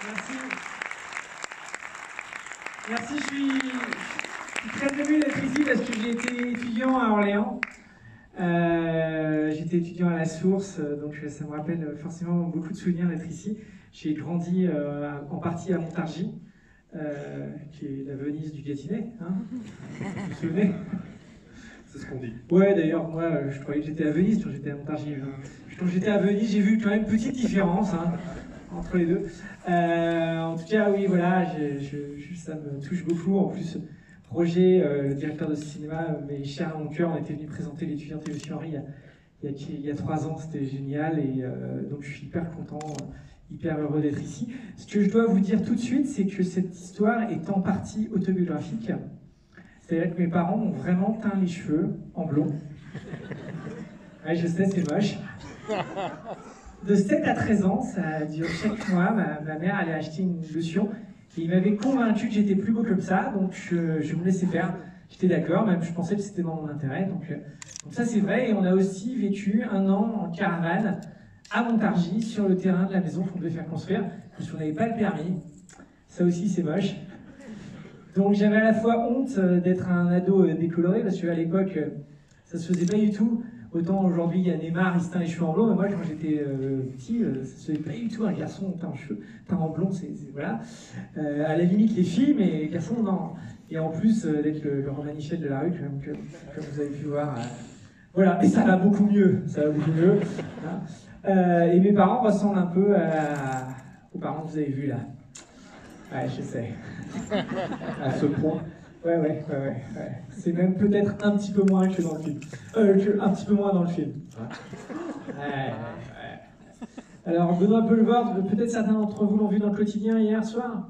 Merci. Merci, je suis très ému d'être ici parce que j'ai été étudiant à Orléans. J'étais étudiant à la Source, donc ça me rappelle forcément beaucoup de souvenirs d'être ici. J'ai grandi en partie à Montargis, qui est la Venise du Gâtinais, hein. Vous vous souvenez? C'est ce qu'on dit. Ouais, d'ailleurs, moi, je croyais que j'étais à Venise quand j'étais à Montargis. Quand j'étais à Venise, j'ai vu quand même une petite différence, hein, entre les deux. En tout cas, oui, voilà, ça me touche beaucoup. En plus, Roger, le directeur de ce cinéma, m'est cher à mon cœur. On était venu présenter l'étudiant et Monsieur Henry il y a 3 ans, c'était génial. Et donc, je suis hyper content, hyper heureux d'être ici. Ce que je dois vous dire tout de suite, c'est que cette histoire est en partie autobiographique. C'est-à-dire que mes parents m'ont vraiment teint les cheveux en blond. Ouais, je sais, c'est moche. De 7 à 13 ans, ça dure chaque mois. Ma mère allait acheter une lotion et il m'avait convaincu que j'étais plus beau comme ça, donc je me laissais faire. J'étais d'accord, même je pensais que c'était dans mon intérêt. Donc ça, c'est vrai. Et on a aussi vécu 1 an en caravane à Montargis, sur le terrain de la maison qu'on devait faire construire, parce qu'on n'avait pas le permis. Ça aussi, c'est moche. Donc j'avais à la fois honte d'être un ado décoloré, parce qu'à l'époque, ça se faisait pas du tout. Autant aujourd'hui, il y a Neymar, il se teint les cheveux en blond, mais moi, quand j'étais petit, ça se faisait pas du tout. Un garçon teint en blond, voilà. À la limite, les filles, mais les garçons, non. Et en plus, d'être le Romain Michel de la rue, comme vous avez pu voir. Voilà, mais ça va beaucoup mieux. Ça va beaucoup mieux. Voilà. Et mes parents ressemblent un peu aux parents que vous avez vus là. Ouais, je sais. À ce point. Ouais. C'est même peut-être un petit peu moins que dans le film. Un petit peu moins dans le film. Ouais. Alors, Benoît Poelvoorde, peut-être certains d'entre vous l'ont vu dans le quotidien hier soir.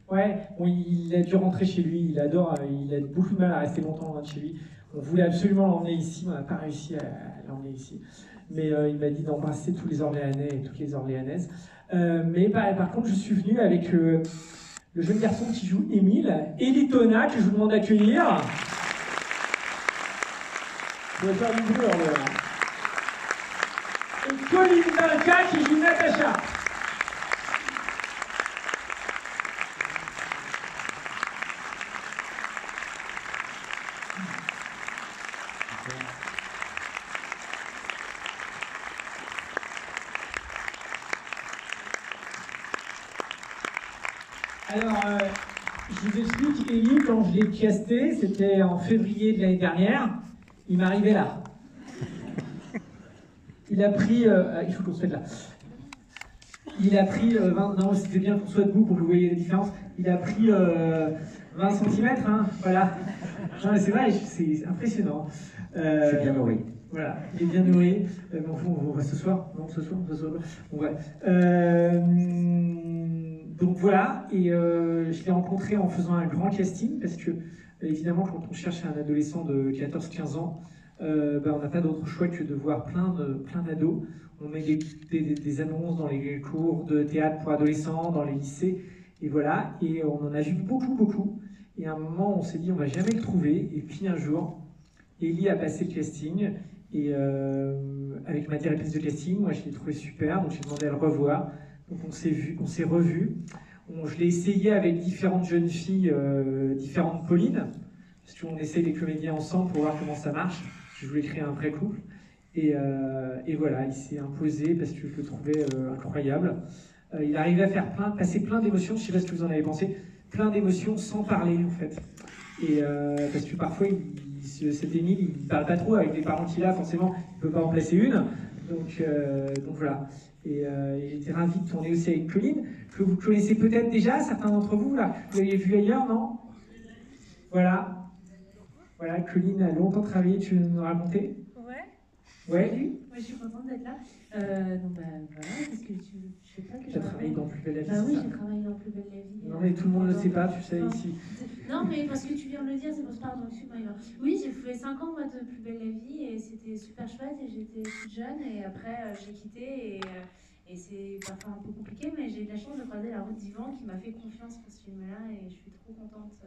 Ouais, bon, il a dû rentrer chez lui, il adore, il a beaucoup de mal à rester longtemps loin de chez lui. On voulait absolument l'emmener ici, on n'a pas réussi à l'emmener ici. Mais il m'a dit d'embrasser tous les Orléanais et toutes les Orléanaises. Mais par contre, je suis venu avec le jeune garçon qui joue Émile, Elitona, que je vous demande d'accueillir. Je vais faire du bruit, Orléans. Et Colline Malka qui joue Natacha. Alors, je vous explique, Élie, quand je l'ai casté, c'était en février de l'année dernière, il m'arrivait là. Il a pris... il faut qu'on se mette là. Il a pris 20... Non, c'était bien qu'on soit debout pour que vous voyez la différence. Il a pris 20 cm, hein, voilà. Non, mais c'est vrai, c'est impressionnant. Je suis bien nourri. Voilà, il est bien nourri. On va ce soir. Non, ce soir. Bon, ouais. Donc voilà, et je l'ai rencontré en faisant un grand casting, parce que, évidemment, quand on cherche un adolescent de 14-15 ans, on n'a pas d'autre choix que de voir plein d'ados. On met des annonces dans les cours de théâtre pour adolescents, dans les lycées, et voilà, et on en a vu beaucoup. Et à un moment, on s'est dit, on va jamais le trouver, et puis un jour, Élie a passé le casting, et avec ma directrice de casting, moi je l'ai trouvé super, donc j'ai demandé à le revoir. Donc on s'est revus. Je l'ai essayé avec différentes jeunes filles, différentes Paulines, parce qu'on essaye les comédiens ensemble pour voir comment ça marche. Je voulais créer un vrai couple. Et voilà, il s'est imposé parce que je le trouvais incroyable. Il arrivait à faire passer plein d'émotions, je ne sais pas ce que vous en avez pensé, plein d'émotions sans parler en fait. Et parce que parfois, cet Émile, il ne parle pas trop avec les parents qu'il a, forcément, il ne peut pas en placer une. Donc voilà. Et il était ravi de tourner aussi avec Colline, que vous connaissez peut-être déjà, certains d'entre vous, là. Vous l'avez vu ailleurs, non? Voilà, Colline a longtemps travaillé, tu veux nous raconter? Ouais. Salut, moi je suis contente d'être là. Donc voilà, parce que je sais pas que Tu as travaillé dans Plus belle la vie, Bah oui, ça? j'ai travaillé dans Plus belle la vie. Non mais tout le monde ne le sait pas, tu sais, non. ici. Non mais parce que tu viens de le dire, c'est pour ça, pardon, excuse-moi. Oui, j'ai fait 5 ans moi de Plus belle la vie et c'était super chouette et j'étais toute jeune et après j'ai quitté et c'est parfois un peu compliqué, mais j'ai eu de la chance de croiser la route d'Yvan qui m'a fait confiance pour ce film-là et je suis trop contente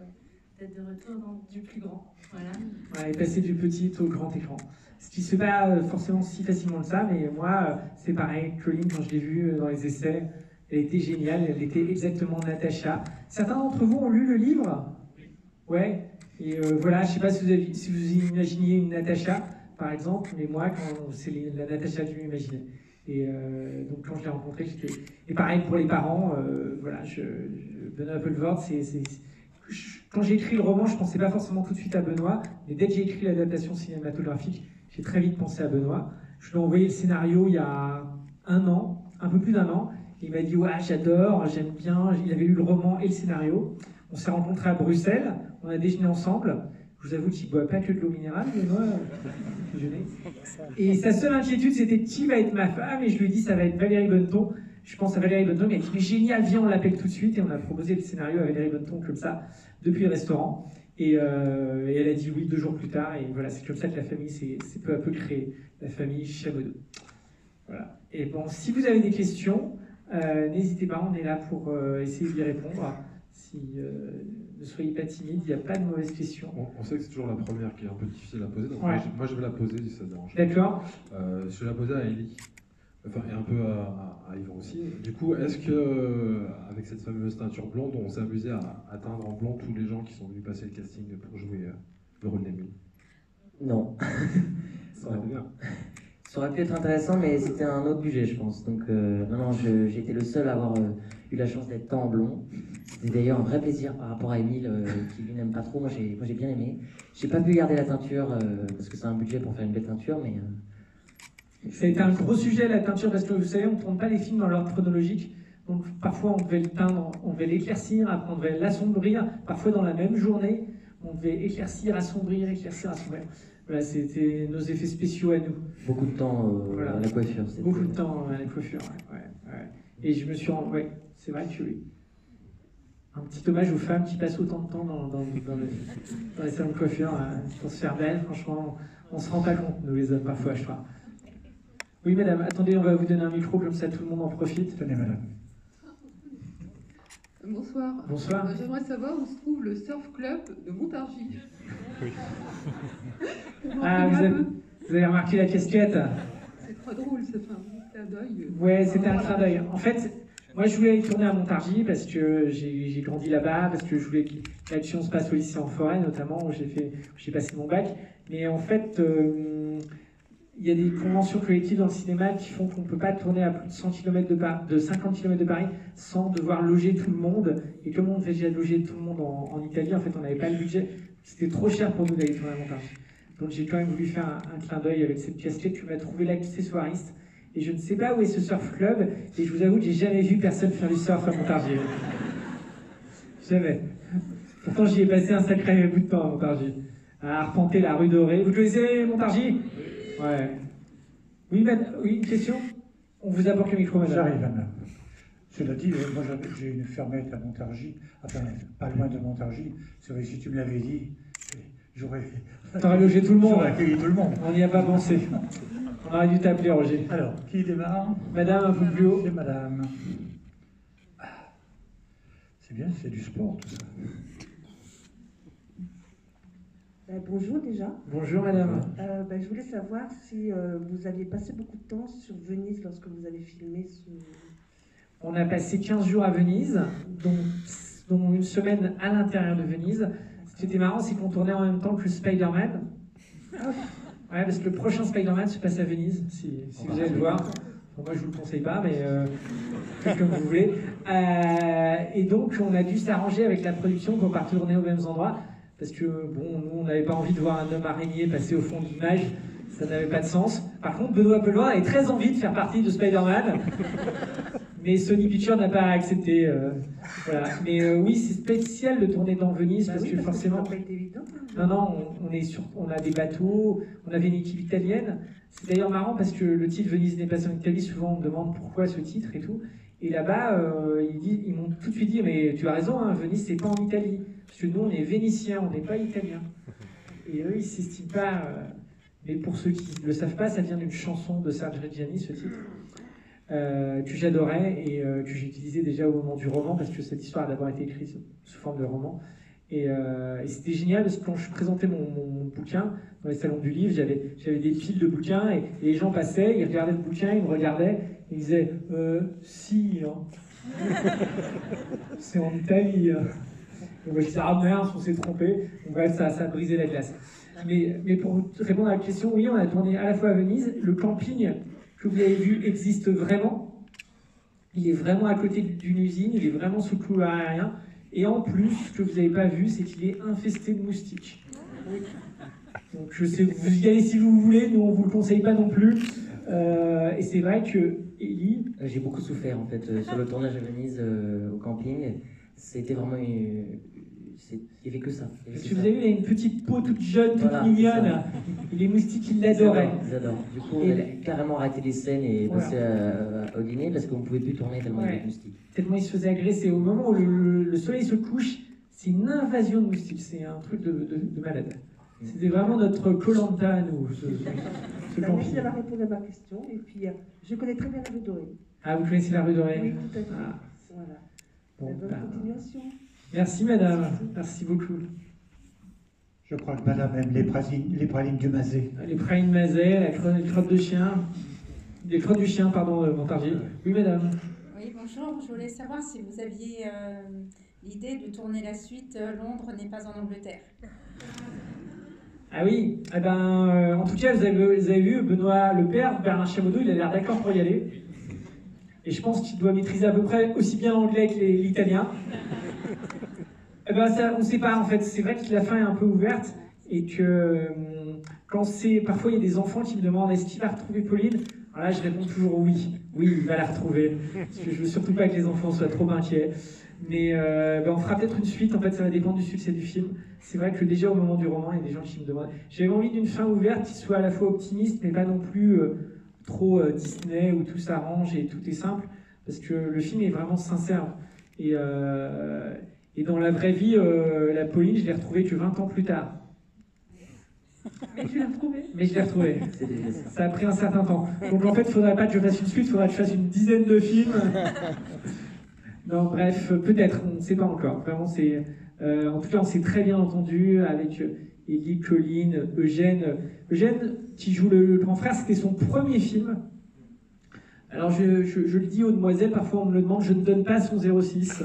d'être de retour dans du plus grand. Voilà. Ouais, et passer du petit au grand écran. Ce qui se fait pas forcément si facilement que ça, mais moi, c'est pareil. Colline, quand je l'ai vue dans les essais, elle était géniale, elle était exactement Natacha. Certains d'entre vous ont lu le livre? Ouais. Et voilà, je sais pas si vous imaginiez une Natacha, par exemple, mais moi, c'est la Natacha que je m'imaginais. Et donc quand je l'ai rencontrée, j'étais... Et pareil pour les parents, voilà, Benoît Poelvoorde, quand j'ai écrit le roman, je pensais pas forcément tout de suite à Benoît, mais dès que j'ai écrit l'adaptation cinématographique, j'ai très vite pensé à Benoît. Je lui ai envoyé le scénario il y a un peu plus d'un an. Il m'a dit ouais, j'adore, j'aime bien. Il avait lu le roman et le scénario. On s'est rencontrés à Bruxelles, on a déjeuné ensemble. Je vous avoue qu'il ne boit pas que de l'eau minérale, Benoît, déjeuner. Et sa seule inquiétude, c'était qui va être ma femme. Et je lui ai dit ça va être Valérie Bonneton. Je pense à Valérie Bonneton, mais elle a dit mais génial, viens, on l'appelle tout de suite. Et on a proposé le scénario à Valérie Bonneton comme ça, depuis le restaurant. Et elle a dit oui 2 jours plus tard. Et voilà, c'est comme ça que la famille s'est peu à peu créée, la famille Chabaudot. Voilà. Et bon, si vous avez des questions, n'hésitez pas, on est là pour essayer d'y répondre. Ne soyez pas timide, il n'y a pas de mauvaises questions. On sait que c'est toujours la première qui est un peu difficile à poser, donc ouais. moi je vais la poser si ça te dérange. D'accord. Je vais la poser à Ellie, enfin, et un peu à Yvan aussi. Du coup, est-ce que avec cette fameuse teinture blonde, on s'est amusé à teindre en blond tous les gens qui sont venus passer le casting pour jouer le rôle d'Emile? Non. Ça aurait été bien. Ça aurait pu être intéressant, mais c'était un autre budget, je pense. Donc, non, j'ai été le seul à avoir eu la chance d'être teint en blond. C'était d'ailleurs un vrai plaisir par rapport à Emile, qui lui n'aime pas trop. Moi, j'ai bien aimé. J'ai pas pu garder la teinture, parce que c'est un budget pour faire une belle teinture, mais... Ça a été un gros sujet, la teinture, parce que vous savez, on ne tourne pas les films dans l'ordre chronologique. Donc, parfois, on devait le teindre, on devait l'éclaircir, après, on devait l'assombrir. Parfois, dans la même journée, on devait éclaircir, assombrir, éclaircir, assombrir. Voilà, c'était nos effets spéciaux à nous. Beaucoup de temps voilà. à la coiffure. Beaucoup de temps à la coiffure, ouais. Et je me suis rendu... Ouais, c'est vrai que oui. Un petit hommage aux femmes qui passent autant de temps dans les salons de coiffure pour se faire belle. Franchement, on ne se rend pas compte, nous les hommes, parfois, je crois. Oui, madame, attendez, on va vous donner un micro, comme ça tout le monde en profite. Tenez, madame. Bonsoir. Bonsoir. J'aimerais savoir où se trouve le Surf Club de Montargis. Oui. Ah, vous avez remarqué la casquette? C'est très drôle, ça fait un petit clin d'œil. Ouais, c'était un clin d'œil. En fait, moi je voulais tourner à Montargis parce que j'ai grandi là-bas, parce que je voulais que l'action se passe au lycée en forêt, notamment, où j'ai passé mon bac. Mais en fait, il y a des conventions collectives dans le cinéma qui font qu'on ne peut pas tourner à plus de 100 km de 50 km de Paris sans devoir loger tout le monde. Et comme on devait déjà loger tout le monde en Italie, en fait, on n'avait pas le budget. C'était trop cher pour nous d'aller tourner à Montargis. Donc j'ai quand même voulu faire un clin d'œil avec cette casquette. Tu m'as trouvé l'accessoiriste. Et je ne sais pas où est ce surf club. Et je vous avoue que j'ai jamais vu personne faire du surf à Montargis. Jamais. Pourtant, j'y ai passé un sacré bout de temps à Montargis. À arpenter la rue Dorée. Vous connaissez Montargis? Ouais. Oui, une question? On vous apporte le micro, madame. J'arrive, madame. Cela dit, moi j'ai une fermette à Montargis, enfin pas loin de Montargis. C'est vrai que si tu me l'avais dit, j'aurais... T'aurais logé tout le monde. J'aurais accueilli tout le monde. On n'y a pas pensé. On aurait dû t'appeler, Roger. Alors, qui démarre? Madame, un peu plus haut. C'est madame. C'est bien, c'est du sport tout ça. Bonjour déjà. Bonjour madame. Je voulais savoir si vous aviez passé beaucoup de temps sur Venise lorsque vous avez filmé ce... On a passé 15 jours à Venise, dont une semaine à l'intérieur de Venise. Ce qui était marrant, c'est qu'on tournait en même temps que le Spider-Man. Ouais, parce que le prochain Spider-Man se passe à Venise, si vous allez le voir. Bon, moi, je vous le conseille pas, mais faites comme vous voulez. Et donc, on a dû s'arranger avec la production pour pas tourner aux mêmes endroits. Parce que, bon, nous, on n'avait pas envie de voir un homme araignée passer au fond de l'image. Ça n'avait pas de sens. Par contre, Benoît Poelvoorde avait très envie de faire partie de Spider-Man. Mais Sony Pictures n'a pas accepté. Voilà. Mais oui, c'est spécial de tourner dans Venise parce que forcément... Ça n'a pas été évident. Non, on a des bateaux, on avait une équipe italienne. C'est d'ailleurs marrant parce que le titre Venise n'est pas en Italie, souvent on me demande pourquoi ce titre et tout. Et là-bas, ils m'ont tout de suite dit, mais tu as raison, hein, Venise c'est pas en Italie. Parce que nous on est vénitiens, on n'est pas italiens. Et eux ils s'estiment pas... Mais pour ceux qui ne le savent pas, ça vient d'une chanson de Serge Reggiani, ce titre. Que j'adorais et que j'ai utilisé déjà au moment du roman parce que cette histoire a d'abord été écrite sous forme de roman Et c'était génial parce que quand je présentais mon bouquin dans les salons du livre, j'avais des piles de bouquins et les gens passaient, ils regardaient le bouquin, ils me regardaient, et ils disaient si, hein. C'est en Italie. Donc moi je disais ah merde, on s'est trompé. Donc bref, ça a brisé la glace. Mais pour répondre à la question, oui, on a tourné à la fois à Venise. Le camping que vous avez vu existe vraiment. Il est vraiment à côté d'une usine, il est vraiment sous le couloir aérien. Et en plus, ce que vous n'avez pas vu, c'est qu'il est infesté de moustiques. Donc je sais, vous y allez si vous voulez, nous on ne vous le conseille pas non plus. Et c'est vrai que Élie... J'ai beaucoup souffert en fait sur le tournage à Venise au camping. C'était vraiment... Il n'y avait que ça. Parce que vous avez vu, il a une petite peau toute jeune, toute Voilà, mignonne. Et les moustiques, ils l'adoraient. Ils adorent. Du coup, on a carrément arrêté les scènes et passé au dîner parce qu'on ne pouvait plus tourner tellement il y avait de moustiques. Tellement ils se faisaient agresser. Au moment où le soleil se couche, c'est une invasion de moustiques. C'est un truc de malade. C'était vraiment notre Koh-Lanta à nous, ce Merci camping. d'avoir répondu à ma question. Et puis, je connais très bien la rue Dorée. Ah, vous connaissez la rue Dorée? Oui, tout à fait. Ah. Voilà. Bon, Bonne continuation. merci madame, merci beaucoup. Je crois que madame aime les pralines du Mazet. Les pralines Mazet, les crottes de chien, les crottes du chien, pardon, Montargis. Oui madame. Oui, bonjour. Je voulais savoir si vous aviez l'idée de tourner la suite Londres n'est pas en Angleterre. Ah oui, eh ben, en tout cas, vous avez vu Benoît le père, Bernard Chamoudou, il a l'air d'accord pour y aller. Et je pense qu'il doit maîtriser à peu près aussi bien l'anglais que l'italien. Eh ben, ça, on ne sait pas en fait. C'est vrai que la fin est un peu ouverte et que parfois il y a des enfants qui me demandent est-ce qu'il va retrouver Pauline. Alors là, je réponds toujours oui. Oui, il va la retrouver. Parce que je veux surtout pas que les enfants soient trop inquiets. Mais on fera peut-être une suite. En fait, ça va dépendre du succès du film. C'est vrai que déjà au moment du roman, il y a des gens qui me demandent. J'avais envie d'une fin ouverte qui soit à la fois optimiste, mais pas non plus trop Disney où tout s'arrange et tout est simple. Parce que le film est vraiment sincère. Et dans la vraie vie, la Pauline, je l'ai retrouvée que 20 ans plus tard. Mais tu l'as retrouvée? Mais je l'ai retrouvée. Ça a pris un certain temps. Donc en fait, il ne faudrait pas que je fasse une suite, il faudrait que je fasse une dizaine de films. Non, bref, peut-être, on ne sait pas encore. Vraiment, c'est... en tout cas, on s'est très bien entendu avec Élie, Colline, Eugène. Eugène, qui joue le grand frère, c'était son premier film. Alors, je le dis aux demoiselles, parfois on me le demande, je ne donne pas son 06.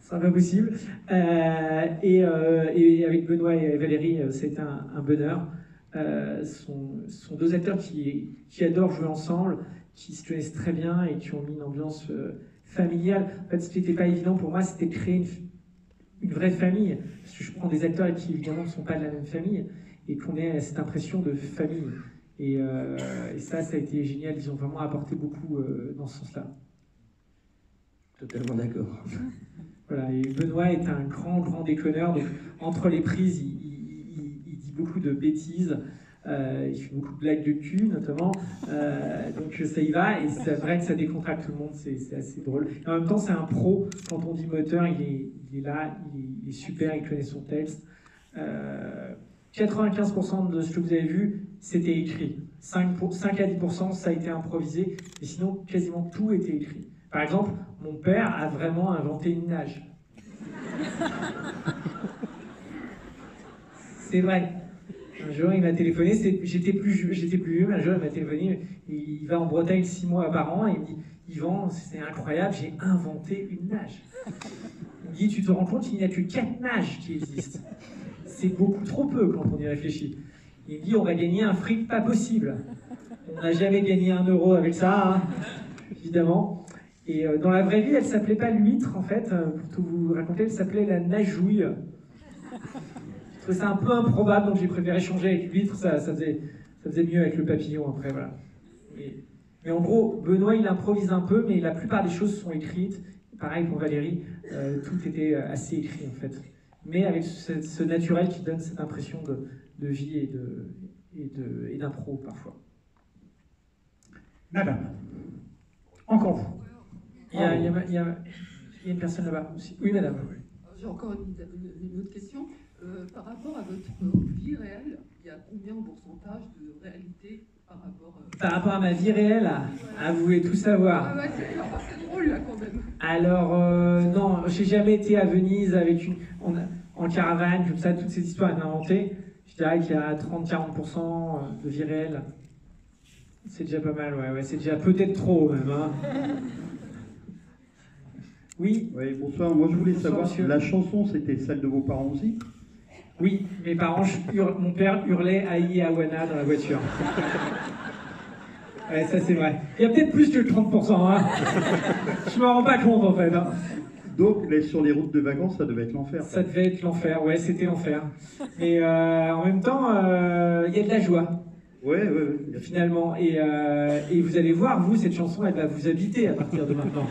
C'est pas possible. Et avec Benoît et Valérie, c'était un bonheur. Sont deux acteurs qui adorent jouer ensemble, qui se connaissent très bien et qui ont mis une ambiance familiale. En fait, ce qui n'était pas évident pour moi, c'était de créer une vraie famille. Parce que je prends des acteurs qui, évidemment, ne sont pas de la même famille et qu'on ait cette impression de famille. Et ça a été génial. Ils ont vraiment apporté beaucoup dans ce sens-là. Totalement d'accord. Voilà, et Benoît est un grand déconneur, donc entre les prises, il dit beaucoup de bêtises, il fait beaucoup de blagues de cul notamment, donc ça y va, et c'est vrai que ça décontracte tout le monde, c'est assez drôle. Et en même temps, c'est un pro, quand on dit moteur, il est là, il est super, il connaît son texte. 95% de ce que vous avez vu, c'était écrit. 5 à 10%, ça a été improvisé, et sinon, quasiment tout était écrit. Par exemple, mon père a vraiment inventé une nage. C'est vrai. Un jour, il m'a téléphoné, j'étais plus vieux, mais un jour, il m'a téléphoné, il va en Bretagne 6 mois par an, et il me dit, Yvan, c'est incroyable, j'ai inventé une nage. Il me dit, tu te rends compte, il n'y a que 4 nages qui existent. C'est beaucoup trop peu quand on y réfléchit. Il me dit, on va gagner un fric pas possible. On n'a jamais gagné 1 euro avec ça, hein, évidemment. Et dans la vraie vie, elle s'appelait pas l'huître, en fait, pour tout vous raconter, elle s'appelait la najouille. Je trouvais ça un peu improbable, donc j'ai préféré changer avec l'huître, ça faisait mieux avec le papillon après, voilà. Mais en gros, Benoît, il improvise un peu, mais la plupart des choses sont écrites. Pareil pour Valérie, tout était assez écrit, en fait. Mais avec ce naturel qui donne cette impression de vie et d'impro, parfois. Madame, encore vous. Il y a une personne là-bas aussi. Oui, madame. J'ai encore une autre question. Par rapport à votre vie réelle, il y a combien en pourcentage de réalité par rapport à ma vie réelle? Ah, vous voulez tout savoir. Ouais, c'est drôle. peu là quand même. Alors, non, j'ai jamais été à Venise avec en caravane, comme ça, toutes ces histoires inventées. Je dirais qu'il y a 30-40% de vie réelle. C'est déjà pas mal, ouais, c'est déjà peut-être trop même. Hein. Oui. Oui, bonsoir. Moi, je voulais Bonsoir, savoir, monsieur. la chanson, c'était celle de vos parents aussi? Oui, mes parents, mon père hurlait Aïe Awana dans la voiture. Ouais, ça c'est vrai. Il y a peut-être plus que 30%, hein. Je m'en rends pas compte en fait. Hein. Donc, sur les routes de vacances, ça devait être l'enfer. Ça devait être l'enfer, ouais, c'était l'enfer. Mais en même temps, il y a de la joie. Ouais. Finalement. Et vous allez voir, vous, cette chanson, elle va vous habiter à partir de maintenant.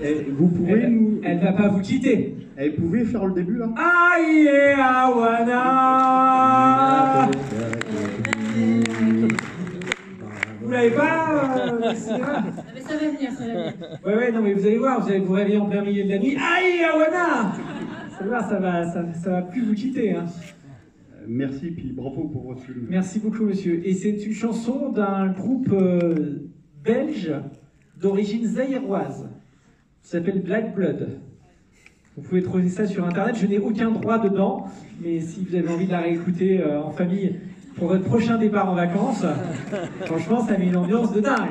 Et vous pouvez nous... Elle va pas vous quitter. Et vous pouvez faire le début, là? Aïe Awana. Vous l'avez pas c'est vrai. Mais ça va venir, ça va venir. Ouais, non, mais vous allez voir, vous allez vous réveiller en plein milieu de la nuit. Aïe Awana. Vous allez voir, ça va plus vous quitter. Hein. Merci, puis bravo pour votre film. Merci beaucoup, monsieur. Et c'est une chanson d'un groupe belge d'origine zaïroise. Ça s'appelle Black Blood. Vous pouvez trouver ça sur Internet. Je n'ai aucun droit dedans, mais si vous avez envie de la réécouter en famille pour votre prochain départ en vacances, franchement, ça met une ambiance de dingue.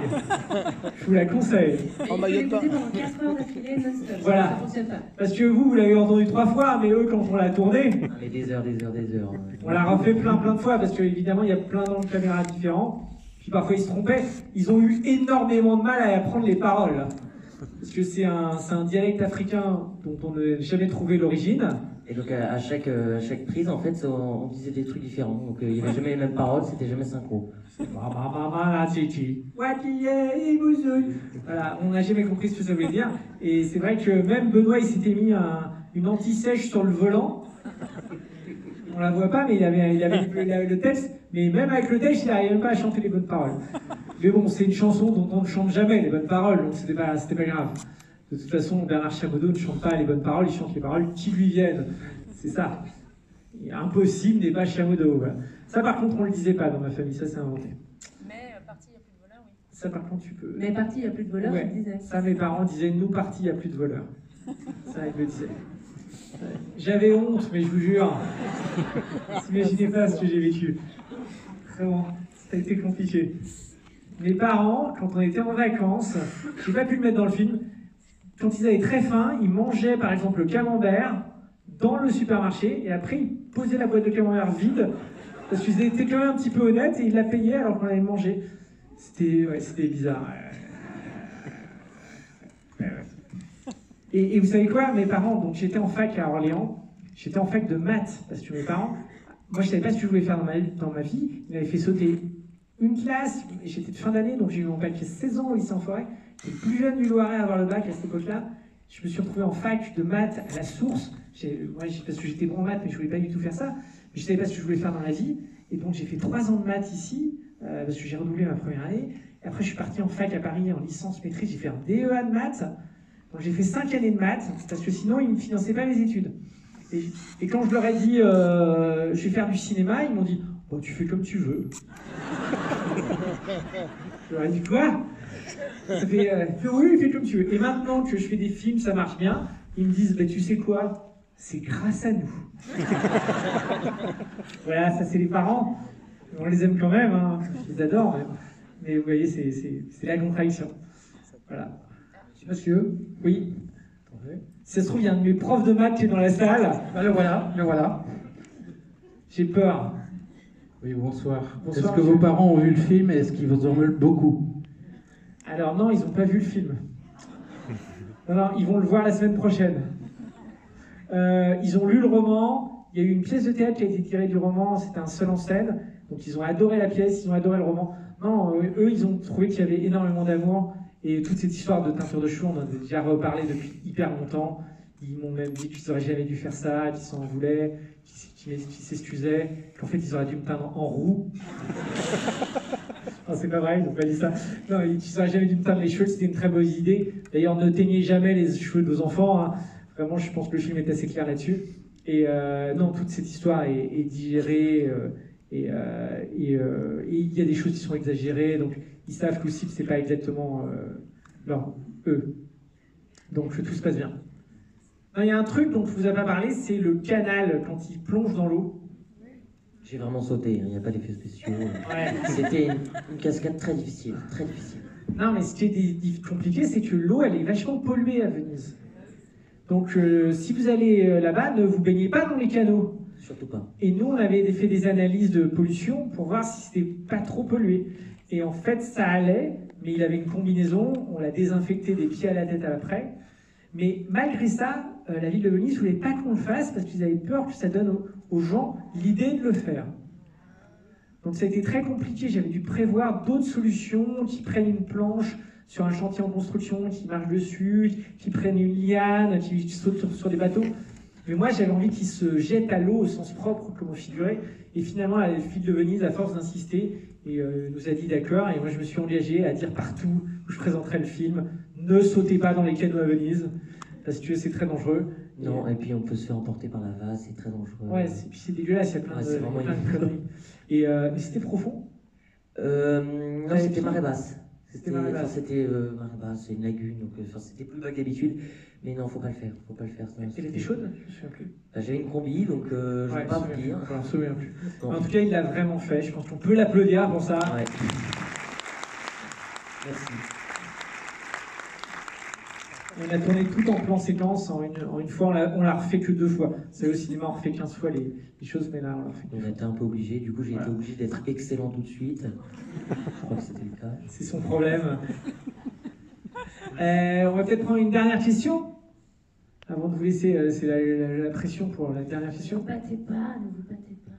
Je vous la conseille. En maillot pendant 4 heures d'affilée, non-stop. Voilà. Ça fonctionne pas. Parce que vous l'avez entendu 3 fois, mais eux, quand on l'a tournée, Mais des heures. on l'a refait plein de fois, parce qu'évidemment, il y a plein d'angles de caméra différents. Puis parfois, ils se trompaient. Ils ont eu énormément de mal à apprendre les paroles. Parce que c'est un dialecte africain dont on n'a jamais trouvé l'origine. Et donc à chaque prise, en fait, on disait des trucs différents. Donc il n'y avait jamais les mêmes paroles, c'était jamais synchro. Voilà, on n'a jamais compris ce que ça voulait dire. Et c'est vrai que même Benoît, il s'était mis une anti-sèche sur le volant. On la voit pas, mais il avait le texte. Mais même avec le texte, il n'arrivait même pas à chanter les bonnes paroles. Mais bon, c'est une chanson dont on ne chante jamais les bonnes paroles, donc c'était pas grave. De toute façon, Bernard Chamodeau ne chante pas les bonnes paroles, il chante les paroles qui lui viennent. C'est ça. Impossible n'est pas Chamodeau. Voilà. Ça, par contre, on le disait pas dans ma famille, ça c'est inventé. Mais parti, il n'y a plus de voleurs, oui. Ça, par contre, tu peux. Mais parti, il n'y a plus de voleurs, Ouais. tu le disais. Ça, mes parents disaient, nous, partis, il n'y a plus de voleurs. Ça, ils le disaient. Ouais. J'avais honte, mais je vous jure. Imaginez pas ce que j'ai vécu. Vraiment, ça a été compliqué. Mes parents, quand on était en vacances, j'ai pas pu le mettre dans le film, quand ils avaient très faim, ils mangeaient par exemple le camembert dans le supermarché et après ils posaient la boîte de camembert vide parce qu'ils étaient quand même un petit peu honnêtes et ils la payaient alors qu'on allait manger. C'était bizarre. Et vous savez quoi, mes parents, donc j'étais en fac à Orléans, j'étais en fac de maths parce que mes parents, moi je savais pas ce que je voulais faire dans ma vie, ils m'avaient fait sauter une classe, j'étais de fin d'année, donc j'ai eu mon bac à 16 ans au lycée en forêt. J'étais le plus jeune du Loiret à avoir le bac à cette époque-là. Je me suis retrouvé en fac de maths à la source. Parce que j'étais bon en maths, mais je voulais pas du tout faire ça. Mais je savais pas ce que je voulais faire dans la vie. Et donc j'ai fait 3 ans de maths ici, parce que j'ai redoublé ma première année. Et après je suis parti en fac à Paris en licence maîtrise. J'ai fait un DEA de maths. Donc j'ai fait 5 années de maths, parce que sinon ils ne me finançaient pas mes études. Et quand je leur ai dit je vais faire du cinéma, ils m'ont dit oh, tu fais comme tu veux. Je leur ai dit quoi? Ça fait, oui, fais comme tu veux. Et maintenant que je fais des films, ça marche bien. Ils me disent, bah, tu sais quoi? C'est grâce à nous. Voilà, ça c'est les parents. On les aime quand même, hein. Je les adore. Mais vous voyez, c'est la contradiction. Voilà. Monsieur? Oui. Si ça se trouve, il y a un de mes profs de maths qui est dans la salle. Ben, le voilà. J'ai peur. Oui, bonsoir. Bonsoir, Est-ce que monsieur. vos parents ont vu le film et est-ce qu'ils vous en veulent beaucoup? Alors non, ils n'ont pas vu le film. Non, ils vont le voir la semaine prochaine. Ils ont lu le roman, il y a eu une pièce de théâtre qui a été tirée du roman, c'était un seul en scène, donc ils ont adoré la pièce, ils ont adoré le roman. Non, eux, ils ont trouvé qu'il y avait énormément d'amour, et toute cette histoire de teinture de cheveux, on en a déjà reparlé depuis hyper longtemps. Ils m'ont même dit qu'ils n'auraient jamais dû faire ça, qu'ils s'en voulaient, qu'ils s'excusaient, qu'en fait ils auraient dû me teindre en roux. Non, c'est pas vrai, ils n'ont pas dit ça. Non, ils n'auraient jamais dû me teindre les cheveux, c'était une très bonne idée. D'ailleurs, ne teignez jamais les cheveux de vos enfants. Hein. Vraiment, je pense que le film est assez clair là-dessus. Et non, toute cette histoire est digérée. Et il y a des choses qui sont exagérées. Donc, ils savent qu'aussi que c'est pas exactement eux. Donc tout se passe bien. Il y a un truc dont je vous ai pas parlé, c'est le canal quand il plonge dans l'eau. J'ai vraiment sauté, il n'y a pas d'effets spéciaux. Ouais. C'était une cascade très difficile, très difficile. Non, mais ce qui est compliqué, c'est que l'eau, elle est vachement polluée à Venise. Donc, si vous allez là-bas, ne vous baignez pas dans les canaux. Surtout pas. Et nous, on avait fait des analyses de pollution pour voir si c'était pas trop pollué. Et en fait, ça allait, mais il avait une combinaison, on l'a désinfecté des pieds à la tête après. Mais malgré ça, la ville de Venise ne voulait pas qu'on le fasse parce qu'ils avaient peur que ça donne aux gens l'idée de le faire. Donc ça a été très compliqué, j'avais dû prévoir d'autres solutions qui prennent une planche sur un chantier en construction, qui marchent dessus, qui prennent une liane, qui sautent sur des bateaux. Mais moi j'avais envie qu'ils se jettent à l'eau au sens propre, comme on figurait. Et finalement la ville de Venise, à force d'insister, nous a dit d'accord. Et moi je me suis engagé à dire partout où je présenterais le film, ne sautez pas dans les canaux à Venise, parce que c'est très dangereux. Non, et puis on peut se faire emporter par la vase, c'est très dangereux. Ouais, puis c'est dégueulasse, il y a plein de conneries. Et mais c'était profond Non, c'était marée basse. C'était marée basse. C'était marée basse, c'est une lagune, donc c'était plus bas que d'habitude. Mais non, faut pas le faire, faut pas le faire. Elle était chaude? Je me souviens plus. J'avais une combi, donc je ne vais pas vous dire. Je me souviens plus. En tout cas, il l'a vraiment fait, je pense qu'on peut l'applaudir pour ça. Ouais. Merci. On a tourné tout en plan séquence, en une fois, on l'a refait que 2 fois. C'est au cinéma, on refait 15 fois les choses, mais là, on l'a refait. On a été un peu obligé, du coup j'ai été obligé d'être excellent tout de suite. Je crois que c'était le cas. C'est son problème. On va peut-être prendre une dernière question avant de vous laisser. C'est la pression pour la dernière question. Ne vous battez pas, ne vous battez pas.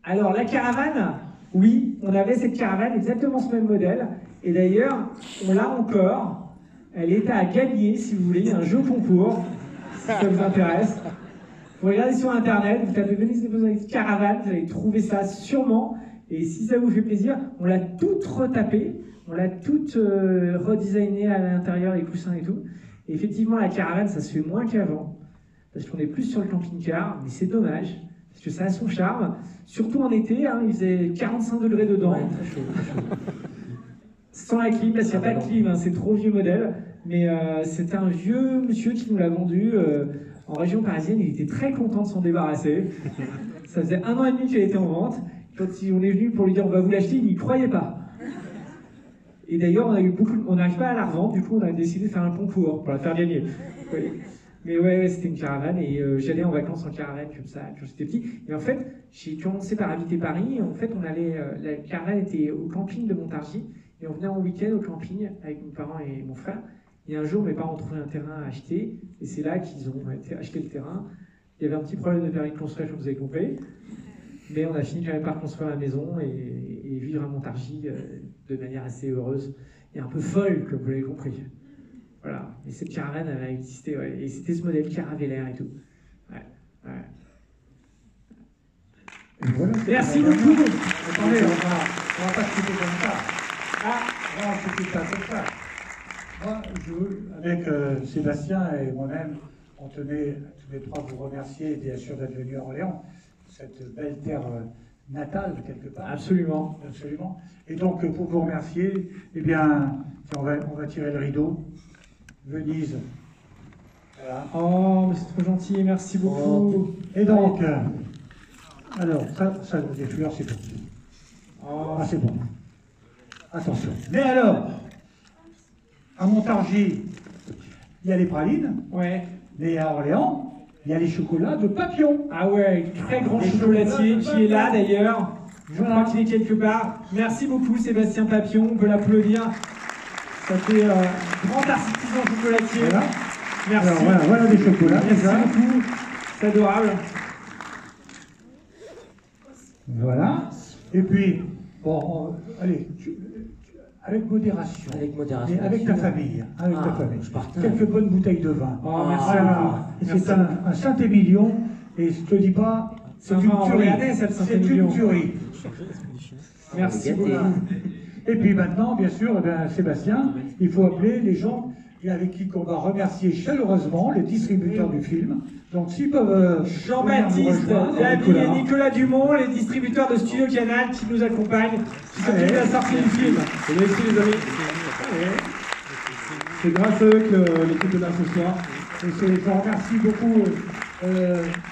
Alors, la caravane, oui, on avait cette caravane, exactement ce même modèle. Et d'ailleurs, on l'a encore. Elle est à gagner, si vous voulez, un jeu concours, si ça vous intéresse. Vous regardez sur Internet, vous tapez Venise de Caravane, vous allez trouver ça sûrement. Et si ça vous fait plaisir, on l'a toute retapée, on l'a toute redesignée à l'intérieur, les coussins et tout. Et effectivement, la caravane, ça se fait moins qu'avant, parce qu'on est plus sur le camping-car, mais c'est dommage, parce que ça a son charme. Surtout en été, hein, il faisait 45 degrés dedans. Ouais, très chaud, très chaud. Sans la clim, parce qu'il n'y a pas de clim, hein, c'est trop vieux modèle. Mais c'était un vieux monsieur qui nous l'a vendu en région parisienne. Il était très content de s'en débarrasser. Ça faisait 1 an et demi qu'elle était en vente. Quand on est venu pour lui dire on va vous l'acheter, il n'y croyait pas. Et d'ailleurs, on n'arrive pas à la revendre. Du coup, on a décidé de faire un concours pour la faire gagner. Oui. Mais ouais, c'était une caravane et j'allais en vacances en caravane comme ça quand j'étais petit. Et en fait, j'ai commencé par habiter Paris. Et en fait, la caravane était au camping de Montargis. Et on venait en week-end au camping avec mes parents et mon frère. Et un jour, mes parents ont trouvé un terrain à acheter. Et c'est là qu'ils ont acheté le terrain. Il y avait un petit problème de permis de construire, comme vous avez compris. Mais on a fini quand même par construire la maison et vivre à Montargis de manière assez heureuse et un peu folle, comme vous l'avez compris. Voilà. Et cette caravane, elle a existé. Ouais. Et c'était ce modèle caravellaire et tout. Ouais. Et voilà. Merci beaucoup. Attendez, on va pas se quitter comme ça. On va se quitter pas comme ça. Moi, avec Sébastien et moi-même, on tenait tous les trois à vous remercier et bien sûr d'être venus à Orléans, cette belle terre natale quelque part. Absolument. Absolument. Et donc, pour vous remercier, eh bien, on va tirer le rideau. Venise. Voilà. Oh, mais c'est trop gentil, merci beaucoup. Et donc, alors, ça, des fleurs, c'est bon. Oh. Ah, c'est bon. Attention. Mais alors, à Montargis, il y a les pralines. Ouais. Mais à Orléans, il y a les chocolats de Papillon. Ah ouais, très grand chocolatier qui est là d'ailleurs. Je crois qu'il est quelque part. Merci beaucoup Sébastien Papillon, on peut l'applaudir. Ça fait grand artisan chocolatier. Voilà. Merci. Alors voilà des chocolats. Merci beaucoup, c'est adorable. Voilà. Et puis, bon, allez, avec modération. Avec modération. Et avec ta famille. Avec ta famille. Je partage. Quelques bonnes bouteilles de vin. Oh, merci voilà. C'est un Saint-Émilion, et je te dis pas, c'est une tuerie. C'est une tuerie. Merci beaucoup. Et puis maintenant, bien sûr, Sébastien, il faut appeler les gens avec qui on va remercier chaleureusement, les distributeurs du film. Donc s'ils peuvent... Jean-Baptiste, David et Nicolas Dumont, les distributeurs de Studio Canal qui nous accompagnent, qui s'occupent de la sortie du film. Merci les amis. C'est grâce à eux que l'équipe est là ce soir. Et je vous remercie beaucoup.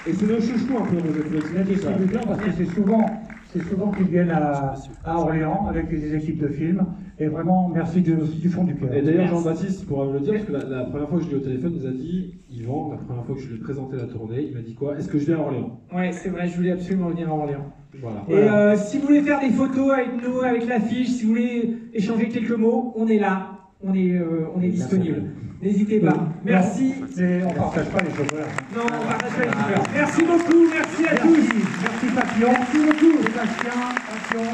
Et c'est nos chouchous un peu, Les distributeurs, parce que c'est souvent qu'ils viennent à Orléans avec des équipes de films. Et vraiment, merci du fond du cœur. Et d'ailleurs, Jean-Baptiste pourra me le dire, parce que la première fois que je l'ai eu au téléphone, il nous a dit, Yvan, la première fois que je lui ai présenté la tournée, il m'a dit quoi? Est-ce que je viens à Orléans? Ouais, c'est vrai, je voulais absolument venir à Orléans. Voilà. Et si vous voulez faire des photos avec nous, avec l'affiche, si vous voulez échanger quelques mots, on est là, on est disponible. N'hésitez pas. Merci. Mais on ne partage pas les chauffeurs. Non, on ne partage pas les chauffeurs. Merci beaucoup, merci à tous. Merci Papillon. Merci beaucoup. Sébastien, Papillon.